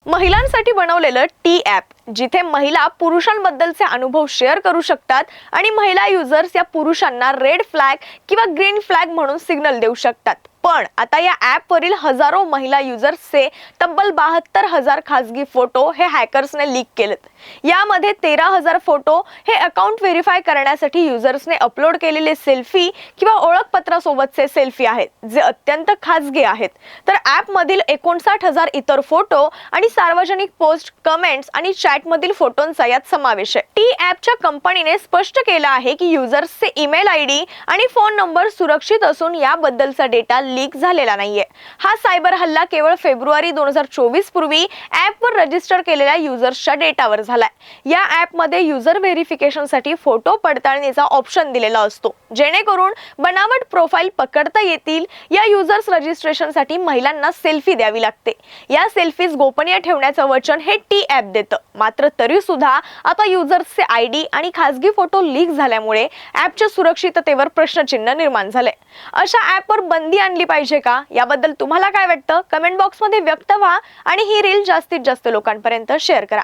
महिलांसाठी बनवलेलं T app, जिथे महिला पुरुषांबद्दलचे अनुभव शेअर करू शकतात आणि महिला युजर्स या पुरुषांना रेड फ्लॅग किंवा ग्रीन फ्लॅग म्हणून सिग्नल देऊ शकतात. पण आता या ॲपवरील हजारो महिला युजर्सचे तब्बल 72,000 खासगी फोटो हे हॅकर्सने लीक केलेत. यामध्ये 13,000 फोटो हे अकाउंट व्हेरीफाय करण्यासाठी युजर्सने अपलोड केलेले सेल्फी किंवा ओळखपत्रासोबतचे सेल्फी आहेत, जे अत्यंत खासगी आहेत. तर ॲपमधील 59,000 इतर फोटो आणि सार्वजनिक पोस्ट, कमेंट्स आणि चॅटमधील फोटोंचा यात समावेश आहे. टी ॲपच्या कंपनीने स्पष्ट केलं आहे की युजर्सचे ईमेल आयडी आणि फोन नंबर सुरक्षित असून याबद्दलचा डेटा लीक झालेला नाहीये. हा सायबर हल्ला केवळ फेब्रुवारी 2024 पूर्वी ॲपवर रजिस्टर केलेल्या युजर्सच्या डेटावर झालाय. या ॲपमध्ये युजर व्हेरिफिकेशनसाठी फोटो पडताळणीचा ऑप्शन दिलेला असतो, जेणेकरून बनावट प्रोफाईल पकडता येतील. या युजर्स रजिस्ट्रेशनसाठी महिलांना सेल्फी द्यावी लागते. या सेल्फीज गोपनीय ठेवण्याचं वचन हे टी ॲप देतं. मात्र तरी सुद्धा आता युजर्सचे आयडी आणि खासगी फोटो लीक झाल्यामुळे ॲपच्या सुरक्षिततेवर प्रश्नचिन्ह निर्माण झाले. अशा ॲपवर बंदी आणली पाहिजे का? याबद्दल तुम्हाला काय वाटतं? कमेंट बॉक्समध्ये व्यक्त व्हा आणि ही रील जास्तीत जास्त लोकांपर्यंत शेअर करा.